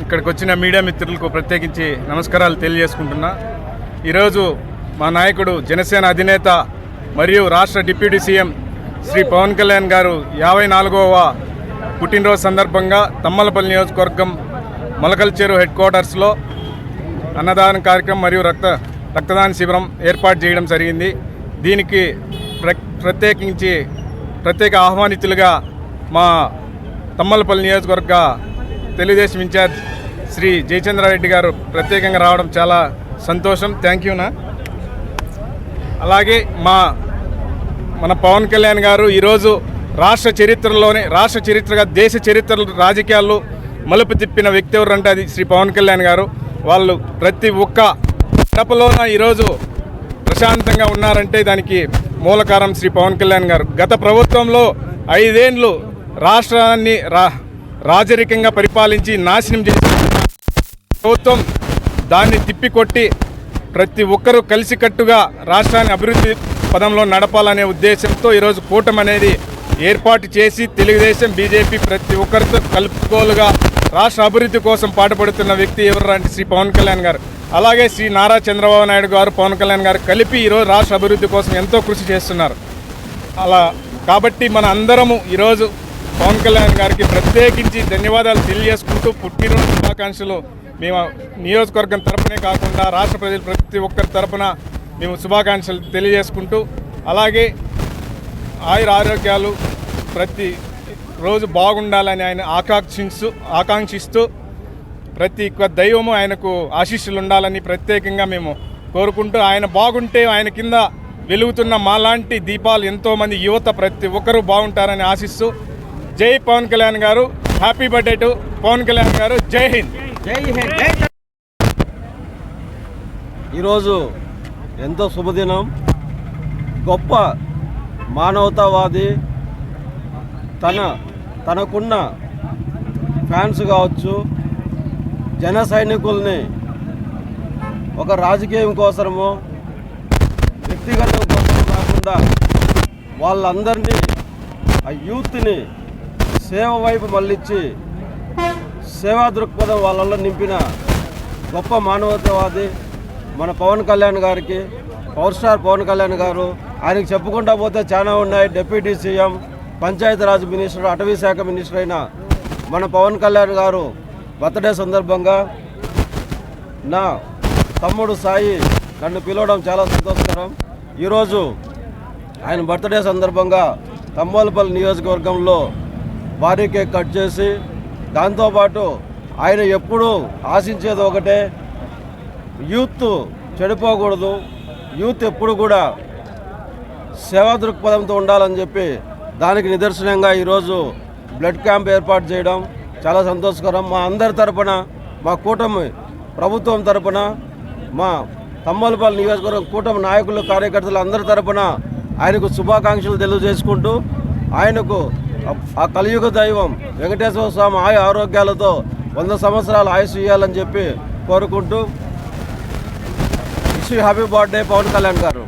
ఇక్కడికి వచ్చిన మీడియా మిత్రులకు ప్రత్యేకించి నమస్కారాలు తెలియజేసుకుంటున్నా. ఈరోజు మా నాయకుడు జనసేన అధినేత మరియు రాష్ట్ర డిప్యూటీ సీఎం శ్రీ పవన్ కళ్యాణ్ గారు 54వ పుట్టినరోజు సందర్భంగా తమ్మలపల్లి నియోజకవర్గం మొలకల్చెరు హెడ్ క్వార్టర్స్లో అన్నదాన కార్యక్రమం మరియు రక్తదాన శిబిరం ఏర్పాటు చేయడం జరిగింది. దీనికి ప్రత్యేక ఆహ్వానితులుగా మా తమ్మలపల్లి నియోజకవర్గ తెలుగుదేశం ఇన్ఛార్జ్ శ్రీ జయచంద్రారెడ్డి గారు ప్రత్యేకంగా రావడం చాలా సంతోషం. థ్యాంక్ యూనా. అలాగే మన పవన్ కళ్యాణ్ గారు ఈరోజు రాష్ట్ర చరిత్రగా దేశ చరిత్రలో రాజకీయాల్లో మలుపు తిప్పిన వ్యక్తి ఎవరంటే అది శ్రీ పవన్ కళ్యాణ్ గారు. వాళ్ళు ప్రతి ఒక్క గడపలోన ఈరోజు ప్రశాంతంగా ఉన్నారంటే దానికి మూలకారం శ్రీ పవన్ కళ్యాణ్ గారు. గత ప్రభుత్వంలో 5 ఏళ్ళు రాష్ట్రాన్ని రాజరికంగా పరిపాలించి నాశనం చేసిన ప్రభుత్వం దాన్ని తిప్పికొట్టి ప్రతి ఒక్కరూ కలిసికట్టుగా రాష్ట్రాన్ని అభివృద్ధి పదంలో నడపాలనే ఉద్దేశంతో ఈరోజు కూటమి అనేది ఏర్పాటు చేసి తెలుగుదేశం బీజేపీ ప్రతి ఒక్కరితో కలుపుకోలుగా రాష్ట్ర అభివృద్ధి కోసం పాటుపడుతున్న వ్యక్తి ఎవరంటే శ్రీ పవన్ కళ్యాణ్ గారు. అలాగే శ్రీ నారా చంద్రబాబు నాయుడు గారు పవన్ కళ్యాణ్ గారు కలిపి ఈరోజు రాష్ట్ర అభివృద్ధి కోసం ఎంతో కృషి చేస్తున్నారు. కాబట్టి మన అందరము ఈరోజు పవన్ కళ్యాణ్ గారికి ప్రత్యేకించి ధన్యవాదాలు తెలియజేసుకుంటూ పుట్టినరోజు శుభాకాంక్షలు మేము నియోజకవర్గం తరపునే కాకుండా రాష్ట్ర ప్రజలు ప్రతి ఒక్కరి తరపున మేము శుభాకాంక్షలు తెలియజేసుకుంటూ అలాగే ఆరోగ్యాలు ప్రతి రోజు బాగుండాలని ఆయన ఆకాంక్షిస్తూ ప్రతి దైవము ఆయనకు ఆశీస్సులు ఉండాలని ప్రత్యేకంగా మేము కోరుకుంటూ ఆయన బాగుంటే ఆయన కింద వెలుగుతున్న మాలాంటి దీపాలు ఎంతోమంది యువత ప్రతి ఒక్కరూ బాగుంటారని ఆశిస్తూ జై Pawan Kalyan garu. Happy birthday to Pawan Kalyan garu. జై హింద్. జై హింద్. ఈరోజు ఎంతో శుభదినం. గొప్ప మానవతావాది, తనకున్న ఫ్యాన్స్ కావచ్చు, జన సైనికుల్ని ఒక రాజకీయం కోసమో వ్యక్తిగతం కోసం కాకుండా వాళ్ళందరినీ ఆ యూత్ని సేవ వైపు మళ్ళించి సేవా దృక్పథం వాళ్ళల్లో నింపిన గొప్ప మానవతావాది మన పవన్ కళ్యాణ్ గారికి, పవర్ స్టార్ పవన్ కళ్యాణ్ గారు. ఆయనకు చెప్పుకుంటా పోతే చాలా ఉన్నాయి. డిప్యూటీ సీఎం, పంచాయతీరాజ్ మినిస్టర్, అటవీ శాఖ మినిస్టర్ అయిన మన పవన్ కళ్యాణ్ గారు బర్త్డే సందర్భంగా నా తమ్ముడు సాయి నన్ను పిలవడం చాలా సంతోషకరం. ఈరోజు ఆయన బర్త్డే సందర్భంగా తమ్మలపల్లి నియోజకవర్గంలో భారీ కేక్ కట్ చేసి, దాంతోపాటు ఆయన ఎప్పుడూ ఆశించేది ఒకటే, యూత్ చెడిపోకూడదు, యూత్ ఎప్పుడు కూడా సేవా దృక్పథంతో ఉండాలని చెప్పి దానికి నిదర్శనంగా ఈరోజు బ్లడ్ క్యాంప్ ఏర్పాటు చేయడం చాలా సంతోషకరం. మా అందరి తరపున, మా కూటమి ప్రభుత్వం తరపున, మా తమ్మలపల్లి నియోజకవర్గం కూటమి నాయకులు, కార్యకర్తలు అందరి తరపున ఆయనకు శుభాకాంక్షలు తెలియజేసుకుంటూ ఆయనకు ఆ కలియుగ దైవం వెంకటేశ్వర స్వామి ఆరోగ్యాలతో 100 సంవత్సరాలు ఆయుష్ ఇవ్వాలని చెప్పి కోరుకుంటూ హ్యాపీ బర్త్డే పవన్ కళ్యాణ్ గారు.